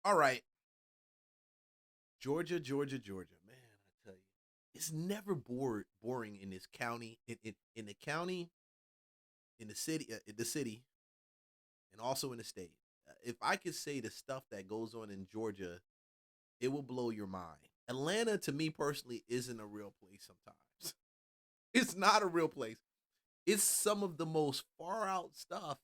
All right. Georgia, Georgia, Georgia. Man, I tell you, it's never boring in this county, in the county, in the city, and also in the state. If I could say the stuff that goes on in Georgia, it will blow your mind. Atlanta, to me personally, isn't a real place sometimes. It's not a real place. It's some of the most far out stuff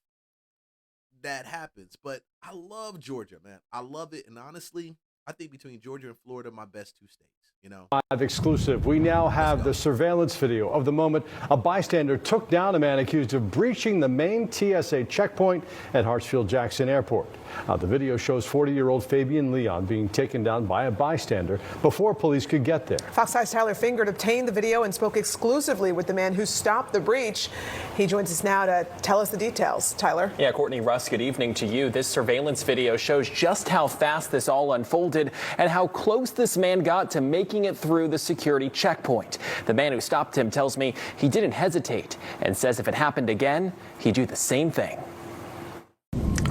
that happens. But I love Georgia, man. I love it. And honestly, I think between Georgia and Florida, my best two states, you know? Live exclusive. We now Let's have go. the surveillance video of the moment a bystander took down a man accused of breaching the main TSA checkpoint at Hartsfield-Jackson Airport. The video shows 40-year-old Fabian Leon being taken down by a bystander before police could get there. Fox 5's Tyler Fingert obtained the video and spoke exclusively with the man who stopped the breach. He joins us now to tell us the details. Tyler? Yeah, Courtney Russ, good evening to you. This surveillance video shows just how fast this all unfolded and how close this man got to making it through the security checkpoint. The man who stopped him tells me he didn't hesitate and says if it happened again, he'd do the same thing.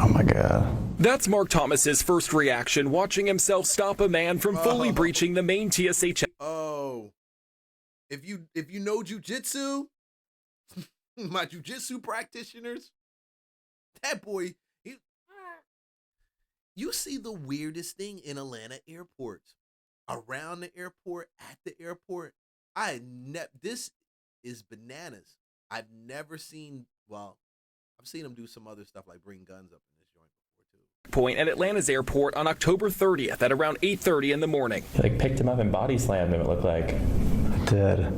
Oh my God. That's Mark Thomas's first reaction watching himself stop a man from fully breaching the main TSA check. Oh, if you know jujitsu, my jujitsu practitioners, that boy, you see the weirdest thing in Atlanta airports, around the airport, at the airport. This is bananas. I've never seen. Well, I've seen them do some other stuff like bring guns up in this joint before too. Point at Atlanta's airport on October 30th at around 8:30 in the morning. He picked him up and body slammed him, it looked like. It did.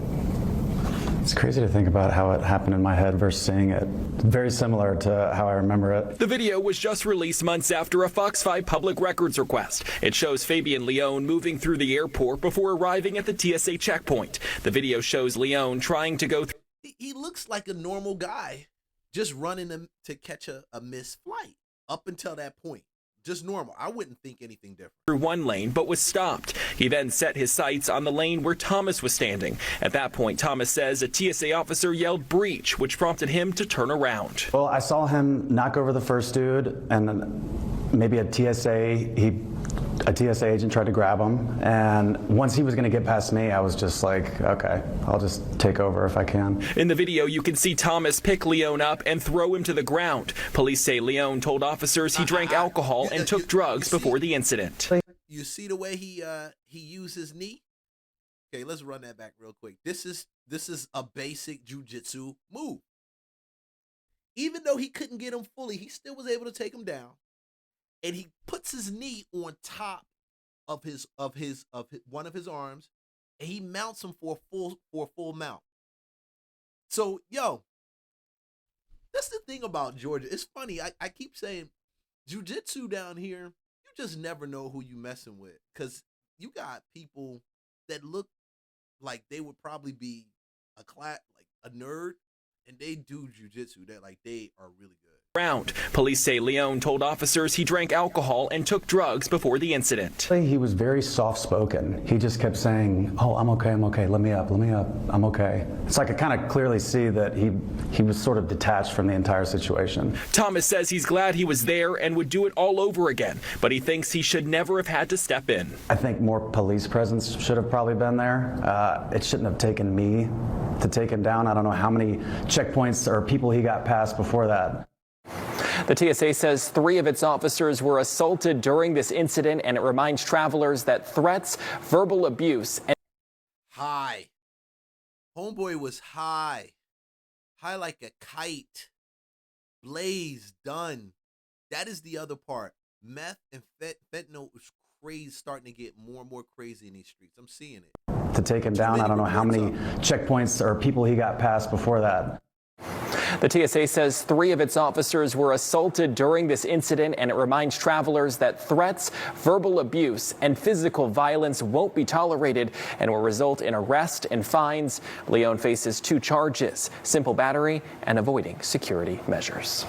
It's crazy to think about how it happened in my head versus seeing it. Very similar to how I remember it. The video was just released months after a Fox 5 public records request. It shows Fabian Leon moving through the airport before arriving at the TSA checkpoint. The video shows Leon trying to go through. He looks like a normal guy, just running to catch a missed flight up until that point. Just normal. I wouldn't think anything different. Through one lane, but was stopped. He then set his sights on the lane where Thomas was standing. At that point, Thomas says a TSA officer yelled breach, which prompted him to turn around. Well, I saw him knock over the first dude, and maybe a TSA agent tried to grab him. And once he was going to get past me, I was just like, okay, I'll just take over if I can. In the video, you can see Thomas pick Leon up and throw him to the ground. Police say Leon told officers he drank alcohol and took drugs before the incident. You see the way he used his knee? Okay, let's run that back real quick. This is a basic jujitsu move. Even though he couldn't get him fully, he still was able to take him down. And he puts his knee on top of one of his arms, and he mounts him for a full mount. So, yo, that's the thing about Georgia. It's funny. I keep saying jiu-jitsu down here, you just never know who you messing with. Because you got people that look like they would probably be a nerd, and they do jiu-jitsu. They are really good. Police say Leon told officers he drank alcohol and took drugs before the incident. He was very soft-spoken. He just kept saying, oh, I'm okay, let me up, I'm okay. It's like I kind of clearly see that he was sort of detached from the entire situation. Thomas says he's glad he was there and would do it all over again, but he thinks he should never have had to step in. I think more police presence should have probably been there. It shouldn't have taken me to take him down. I don't know how many checkpoints or people he got past before that. The TSA says 3 of its officers were assaulted during this incident, and it reminds travelers that threats, verbal abuse, and high. Homeboy was high like a kite. Blaze done. That is the other part. Meth and fentanyl is crazy, starting to get more and more crazy in these streets. I'm seeing it. To take him down, I don't know how many checkpoints or people he got past before that. the TSA says 3 of its officers were assaulted during this incident, and it reminds travelers that threats, verbal abuse, and physical violence won't be tolerated and will result in arrest and fines. Leon faces 2 charges, simple battery and avoiding security measures.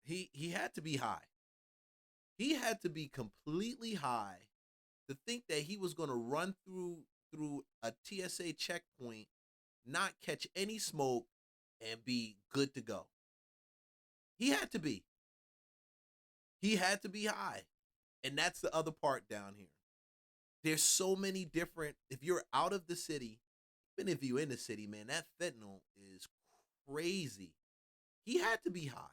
He had to be high. He had to be completely high to think that he was going to run through a TSA checkpoint, not catch any smoke, and be good to go. He had to be. He had to be high. And that's the other part down here. There's so many different, if you're out of the city, even if you're in the city, man, that fentanyl is crazy. He had to be high.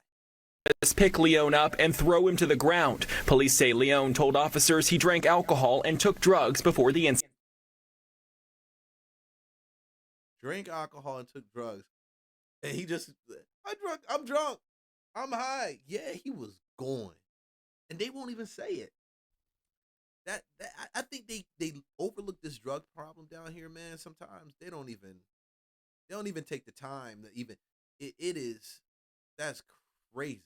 Pick Leone up and throw him to the ground. Police say Leone told officers he drank alcohol and took drugs before the incident. Drank alcohol and took drugs. And he just, I'm drunk. I'm high. Yeah, he was going. And they won't even say it. I think they overlook this drug problem down here, man. Sometimes they don't even take the time to even, that's crazy.